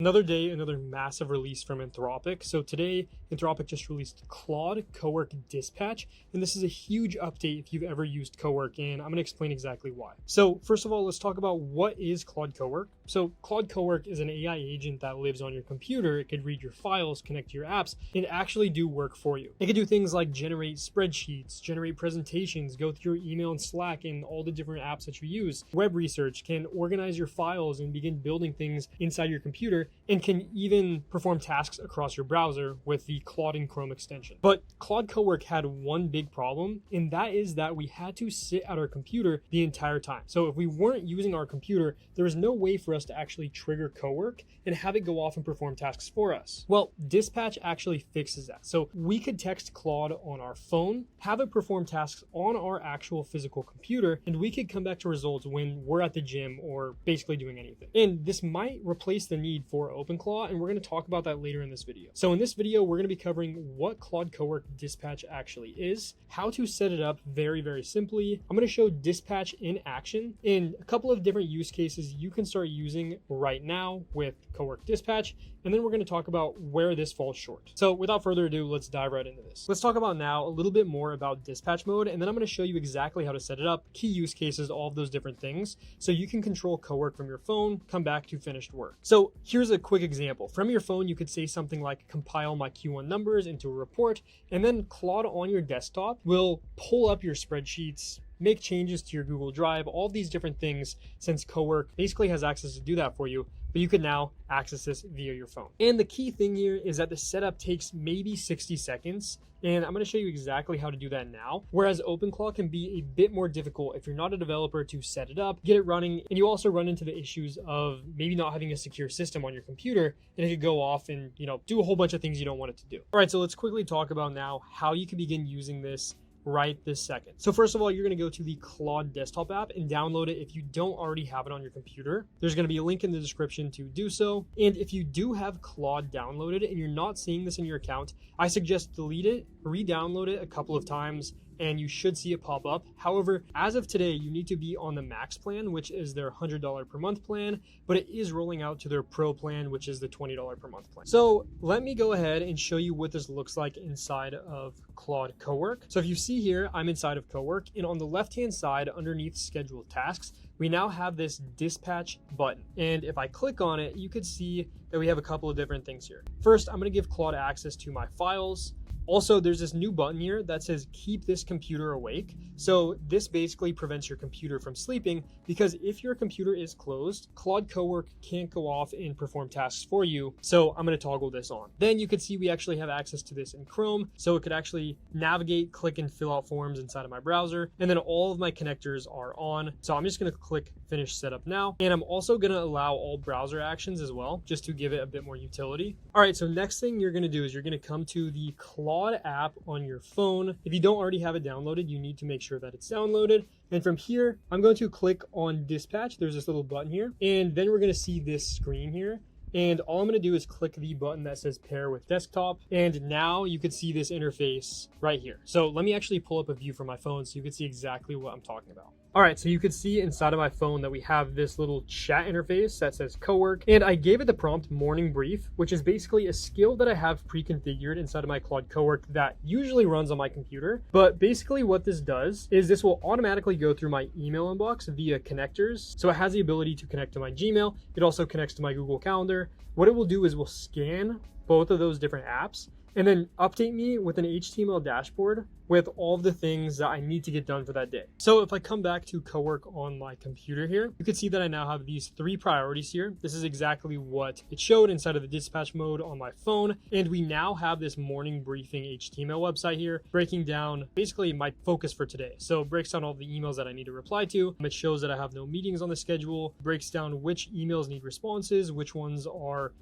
Another day, another massive release from Anthropic. So today, Anthropic just released Claude Cowork Dispatch, and this is a huge update if you've ever used Cowork, and I'm going to explain exactly why. So first of all, let's talk about what is Claude Cowork. So Claude Cowork is an AI agent that lives on your computer. It could read your files, connect to your apps, and actually do work for you. It could do things like generate spreadsheets, generate presentations, go through your email and Slack and all the different apps that you use. Web research, can organize your files and begin building things inside your computer, and can even perform tasks across your browser with the Claude and Chrome extension. But Claude Cowork had one big problem, and that is that we had to sit at our computer the entire time. So if we weren't using our computer, there was no way for us to actually trigger Cowork and have it go off and perform tasks for us. Well, Dispatch actually fixes that. So we could text Claude on our phone, have it perform tasks on our actual physical computer, and we could come back to results when we're at the gym or basically doing anything. And this might replace the need for OpenClaw, and we're going to talk about that later in this video. So in this video, we're going to be covering what Claude Cowork Dispatch actually is, how to set it up very simply. I'm going to show Dispatch in action in a couple of different use cases you can start using right now with Cowork Dispatch, and then we're going to talk about where this falls short. So without further ado, let's dive right into this. Let's talk about now a little bit more about dispatch mode, and then I'm going to show you exactly how to set it up, key use cases, all of those different things, so you can control Cowork from your phone, come back to finished work. So here's a quick example. From your phone, you could say something like compile my Q1 numbers into a report, and then Claude on your desktop will pull up your spreadsheets, make changes to your Google Drive, all these different things, since Cowork basically has access to do that for you, but you can now access this via your phone. And the key thing here is that the setup takes maybe 60 seconds, and I'm going to show you exactly how to do that now. Whereas OpenClaw can be a bit more difficult if you're not a developer to set it up, get it running, and you also run into the issues of maybe not having a secure system on your computer, and it could go off and, do a whole bunch of things you don't want it to do. All right, so let's quickly talk about now how you can begin using this right this second. So first of all, you're going to go to the Claude desktop app and download it if you don't already have it on your computer. There's going to be a link in the description to do so. And if you do have Claude downloaded and you're not seeing this in your account, I suggest delete it, re-download it a couple of times, and you should see it pop up. However, as of today, you need to be on the max plan, which is their $100 per month plan, but it is rolling out to their pro plan, which is the $20 per month plan. So let me go ahead and show you what this looks like inside of Claude Cowork. So if you see here, I'm inside of Cowork, and on the left-hand side underneath scheduled tasks, we now have this dispatch button. And if I click on it, you could see that we have a couple of different things here. First, I'm gonna give Claude access to my files. Also, there's this new button here that says keep this computer awake. So this basically prevents your computer from sleeping, because if your computer is closed, Claude Cowork can't go off and perform tasks for you. So I'm going to toggle this on. Then you can see we actually have access to this in Chrome. So it could actually navigate, click and fill out forms inside of my browser. And then all of my connectors are on. So I'm just going to click finish setup now. And I'm also going to allow all browser actions as well, just to give it a bit more utility. All right, so next thing you're going to do is you're going to come to the Claude app on your phone. If you don't already have it downloaded, you need to make sure that it's downloaded. And from here, I'm going to click on Dispatch. There's this little button here, and then we're going to see this screen here. And all I'm going to do is click the button that says pair with desktop. And now you can see this interface right here. So let me actually pull up a view from my phone so you can see exactly what I'm talking about. All right, so you can see inside of my phone that we have this little chat interface that says Cowork, and I gave it the prompt morning brief, which is basically a skill that I have pre-configured inside of my Claude Cowork that usually runs on my computer. But basically what this does is this will automatically go through my email inbox via connectors. So it has the ability to connect to my Gmail. It also connects to my Google Calendar. What it will do is we'll scan both of those different apps and then update me with an HTML dashboard with all of the things that I need to get done for that day. So if I come back to Cowork on my computer here, you can see that I now have these 3 priorities here. This is exactly what it showed inside of the dispatch mode on my phone. And we now have this morning briefing HTML website here, breaking down basically my focus for today. So it breaks down all the emails that I need to reply to. It shows that I have no meetings on the schedule, breaks down which emails need responses, which ones are,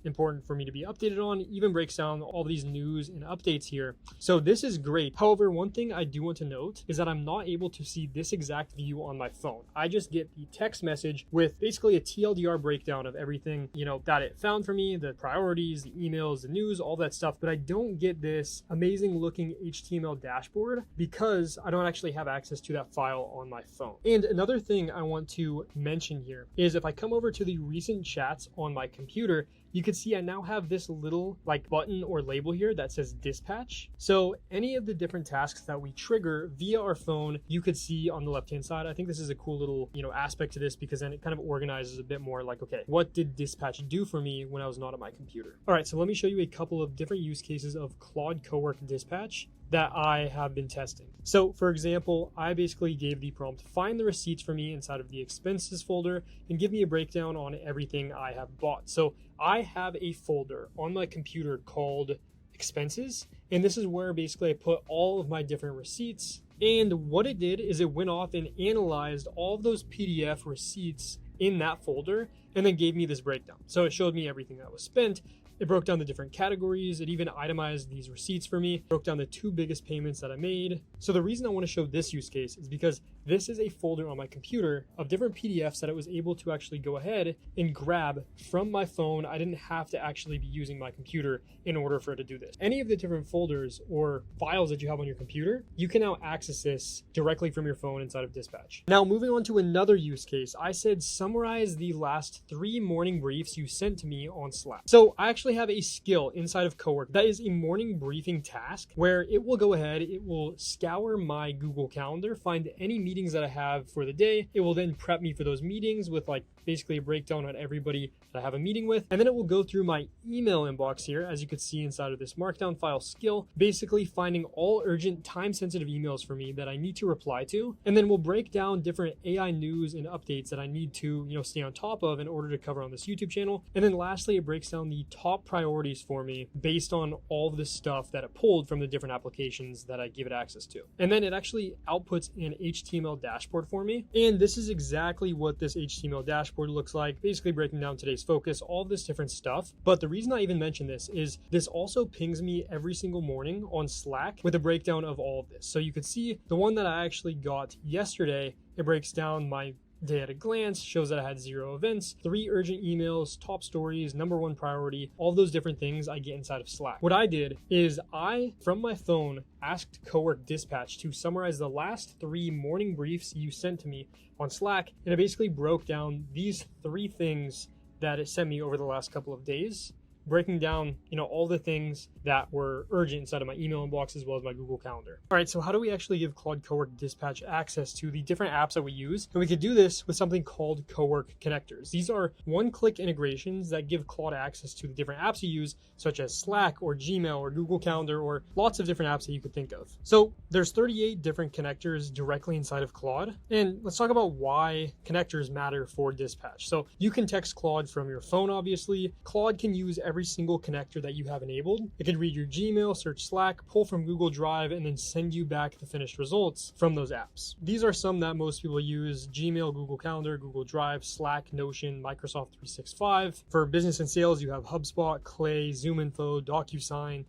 important for me to be updated on, even breaks down all these news and updates here. So this is great. However, one thing I do want to note is that I'm not able to see this exact view on my phone. I just get the text message with basically a TLDR breakdown of everything, that it found for me, the priorities, the emails, the news, all that stuff. But I don't get this amazing looking HTML dashboard because I don't actually have access to that file on my phone. And another thing I want to mention here is if I come over to the recent chats on my computer, you can see I now have this little like button or label here that says dispatch. So any of the different tasks that we trigger via our phone, you could see on the left-hand side. I think this is a cool little, aspect to this, because then it kind of organizes a bit more like, okay, what did dispatch do for me when I was not at my computer? All right, so let me show you a couple of different use cases of Claude Cowork Dispatch that I have been testing. So for example, I basically gave the prompt, find the receipts for me inside of the expenses folder and give me a breakdown on everything I have bought. So I have a folder on my computer called expenses, and this is where basically I put all of my different receipts. And what it did is it went off and analyzed all of those PDF receipts in that folder and then gave me this breakdown. So it showed me everything that was spent. It broke down the different categories. It even itemized these receipts for me, broke down the 2 biggest payments that I made. So the reason I want to show this use case is because this is a folder on my computer of different PDFs that I was able to actually go ahead and grab from my phone. I didn't have to actually be using my computer in order for it to do this. Any of the different folders or files that you have on your computer, you can now access this directly from your phone inside of Dispatch. Now, moving on to another use case, I said summarize the last 3 morning briefs you sent to me on Slack. So I actually have a skill inside of Cowork that is a morning briefing task where it will go ahead, it will scour my Google Calendar, find any meetings that I have for the day. It will then prep me for those meetings with like basically a breakdown on everybody that I have a meeting with. And then it will go through my email inbox here, as you could see inside of this markdown file skill, basically finding all urgent time-sensitive emails for me that I need to reply to. And then we'll break down different AI news and updates that I need to, stay on top of in order to cover on this YouTube channel. And then lastly, it breaks down the top priorities for me based on all of the stuff that it pulled from the different applications that I give it access to. And then it actually outputs an HTML dashboard for me. And this is exactly what this HTML dashboard looks like, basically breaking down today's focus, all this different stuff. But the reason I even mention this is this also pings me every single morning on Slack with a breakdown of all of this. So you could see the one that I actually got yesterday, it breaks down my day at a glance, shows that I had 0 events, 3 urgent emails, top stories, number 1 priority, all those different things I get inside of Slack. What I did is I, from my phone, asked Cowork Dispatch to summarize the last 3 morning briefs you sent to me on Slack, and it basically broke down these 3 things that it sent me over the last couple of days, breaking down, all the things that were urgent inside of my email inbox as well as my Google Calendar. All right, so how do we actually give Claude Cowork Dispatch access to the different apps that we use? And we could do this with something called Cowork connectors. These are one-click integrations that give Claude access to the different apps you use, such as Slack or Gmail or Google Calendar or lots of different apps that you could think of. So there's 38 different connectors directly inside of Claude. And let's talk about why connectors matter for Dispatch. So you can text Claude from your phone, obviously. Claude can use every single connector that you have enabled. It can read your Gmail, search Slack, pull from Google Drive, and then send you back the finished results from those apps. These are some that most people use: Gmail, Google Calendar, Google Drive, Slack, Notion, Microsoft 365. For business and sales, you have HubSpot, Clay, ZoomInfo, DocuSign,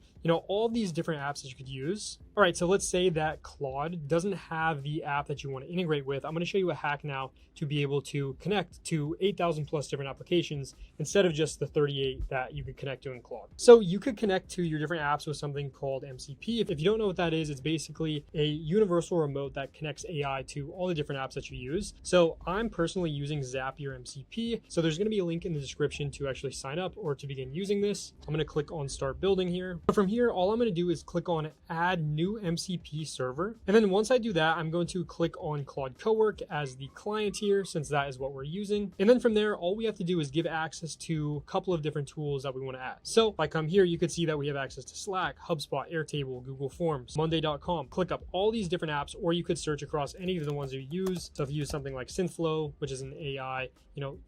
all these different apps that you could use. All right, so let's say that Claude doesn't have the app that you want to integrate with. I'm going to show you a hack now to be able to connect to 8,000 plus different applications instead of just the 38 that you could connect to in Claude. So you could connect to your different apps with something called MCP. If you don't know what that is, it's basically a universal remote that connects AI to all the different apps that you use. So I'm personally using Zapier MCP. So there's going to be a link in the description to actually sign up or to begin using this. I'm going to click on Start Building here. But from here, all I'm going to do is click on Add New MCP Server. And then once I do that, I'm going to click on Claude Cowork as the client here, since that is what we're using. And then from there, all we have to do is give access to a couple of different tools that we want to add. So if I come here, you could see that we have access to Slack, HubSpot, Airtable, Google Forms, Monday.com. Click up all these different apps, or you could search across any of the ones you use. So if you use something like Synthflow, which is an AI,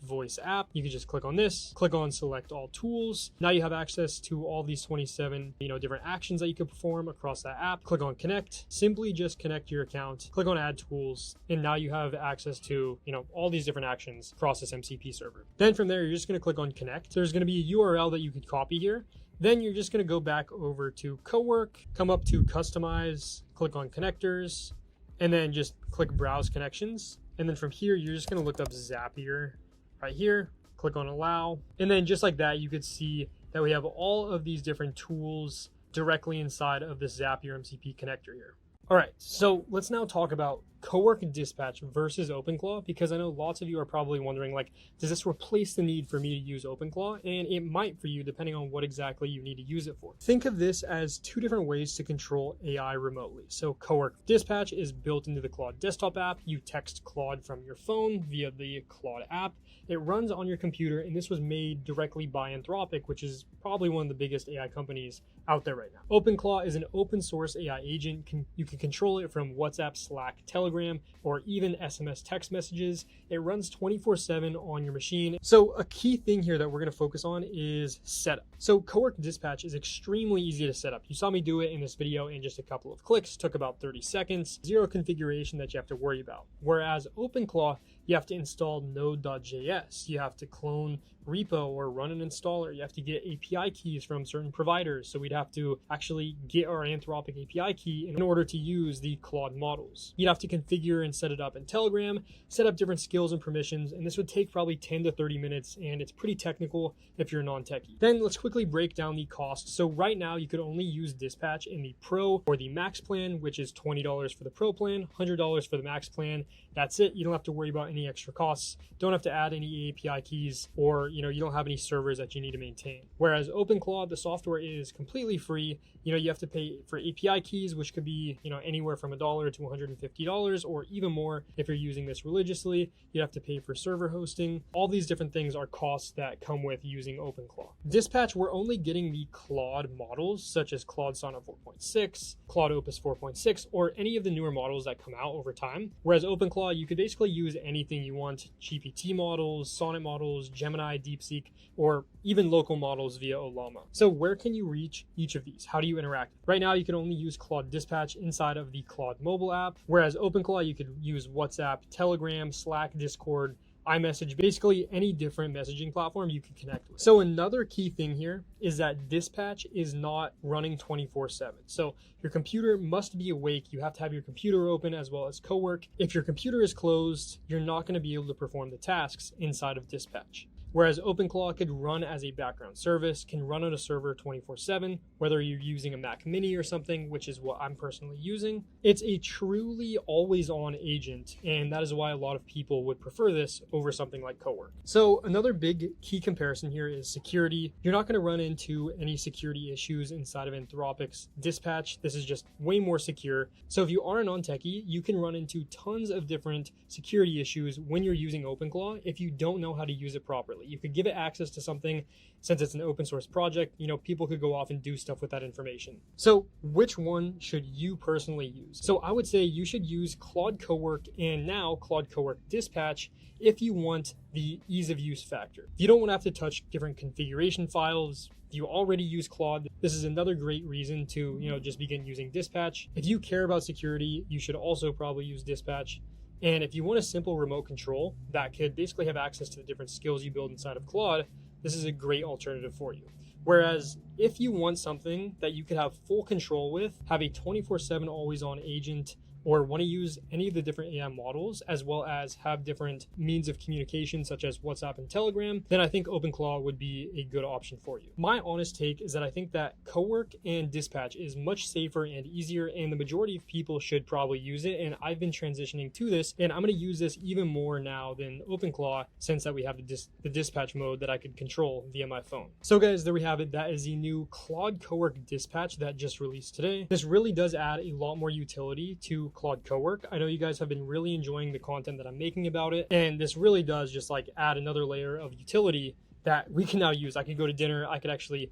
voice app, you could just click on this, click on Select All Tools. Now you have access to all these 27, different actions that you could perform across that app. Click on Connect, simply just connect your account, click on Add Tools, and now you have access to, all these different actions across this MCP server. Then from there, you're just going to click on Connect. There's going to be a URL that you could copy here. Then you're just going to go back over to Cowork, come up to Customize, click on Connectors, and then just click Browse Connections. And then from here, you're just going to look up Zapier right here, click on Allow. And then just like that, you could see that we have all of these different tools directly inside of this Zapier MCP connector here. All right, so let's now talk about Cowork Dispatch versus OpenClaw, because I know lots of you are probably wondering, like, does this replace the need for me to use OpenClaw? And it might for you, depending on what exactly you need to use it for. Think of this as two different ways to control AI remotely. So Cowork Dispatch is built into the Claude desktop app. You text Claude from your phone via the Claude app. It runs on your computer, and this was made directly by Anthropic, which is probably one of the biggest AI companies out there right now. OpenClaw is an open source AI agent. You can control it from WhatsApp, Slack, Telegram, or even SMS text messages. It runs 24/7 on your machine. So a key thing here that we're going to focus on is setup. So Cowork Dispatch is extremely easy to set up. You saw me do it in this video in just a couple of clicks. Took about 30 seconds. Zero configuration that you have to worry about. Whereas OpenClaw, you have to install node.js. You have to clone repo or run an installer. You have to get API keys from certain providers. So we'd have to actually get our Anthropic API key in order to use the Claude models. You'd have to configure and set it up in Telegram, set up different skills and permissions, and this would take probably 10 to 30 minutes, and it's pretty technical if you're non-techie. Then let's quickly break down the cost. So right now you could only use Dispatch in the Pro or the Max plan, which is $20 for the Pro plan, $100 for the Max plan. That's it. You don't have to worry about any extra costs. Don't have to add any API keys, or you don't have any servers that you need to maintain. Whereas OpenClaw, the software is completely free. You have to pay for API keys, which could be anywhere from $1 to $150, or even more if you're using this religiously. You have to pay for server hosting. All these different things are costs that come with using OpenClaw. Dispatch, we're only getting the Claude models, such as Claude Sonnet 4.6, Claude Opus 4.6, or any of the newer models that come out over time. Whereas OpenClaw, you could basically use anything you want: GPT models, Sonnet models, Gemini, DeepSeek, or even local models via Ollama. So where can you reach each of these? How do you interact? Right now, you can only use Claude Dispatch inside of the Claude mobile app, whereas OpenClaw, you could use WhatsApp, Telegram, Slack, Discord, iMessage, basically any different messaging platform you can connect with. So another key thing here is that Dispatch is not running 24/7. So your computer must be awake. You have to have your computer open as well as Cowork. If your computer is closed, you're not going to be able to perform the tasks inside of Dispatch. Whereas OpenClaw could run as a background service, can run on a server 24/7, whether you're using a Mac Mini or something, which is what I'm personally using. It's a truly always-on agent, and that is why a lot of people would prefer this over something like Cowork. So another big key comparison here is security. You're not going to run into any security issues inside of Anthropic's Dispatch. This is just way more secure. So if you are a non-techie, you can run into tons of different security issues when you're using OpenClaw if you don't know how to use it properly. You could give it access to something. Since it's an open source project, people could go off and do stuff with that information. So which one should you personally use? So I would say you should use Claude Cowork and now Claude Cowork Dispatch if you want the ease of use factor. If you don't want to have to touch different configuration files, if you already use Claude, this is another great reason to, just begin using Dispatch. If you care about security, you should also probably use Dispatch. And if you want a simple remote control that could basically have access to the different skills you build inside of Claude, this is a great alternative for you. Whereas if you want something that you could have full control with, have a 24/7 always-on agent, or want to use any of the different AI models, as well as have different means of communication such as WhatsApp and Telegram, then I think OpenClaw would be a good option for you. My honest take is that I think that Cowork and Dispatch is much safer and easier, and the majority of people should probably use it, and I've been transitioning to this, and I'm going to use this even more now than OpenClaw, since that we have the Dispatch mode that I could control via my phone. So guys, there we have it. That is the new Claude Cowork Dispatch that just released today. This really does add a lot more utility to Claude Cowork. I know you guys have been really enjoying the content that I'm making about it, and this really does just add another layer of utility that we can now use. I could go to dinner, I could actually,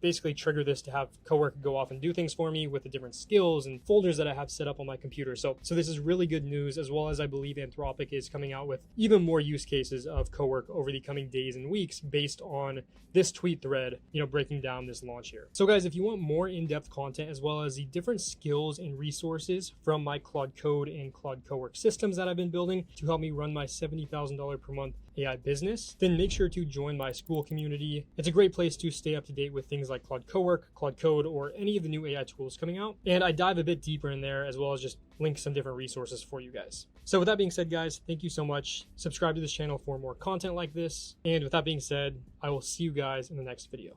basically trigger this to have Cowork go off and do things for me with the different skills and folders that I have set up on my computer. So this is really good news, as well as I believe Anthropic is coming out with even more use cases of Cowork over the coming days and weeks based on this tweet thread, breaking down this launch here. So guys, if you want more in-depth content, as well as the different skills and resources from my Claude Code and Claude Cowork systems that I've been building to help me run my $70,000 per month AI business, then make sure to join my school community. It's a great place to stay up to date with things like Claude Cowork, Claude Code, or any of the new AI tools coming out. And I dive a bit deeper in there, as well as just link some different resources for you guys. So with that being said, guys, thank you so much. Subscribe to this channel for more content like this. And with that being said, I will see you guys in the next video.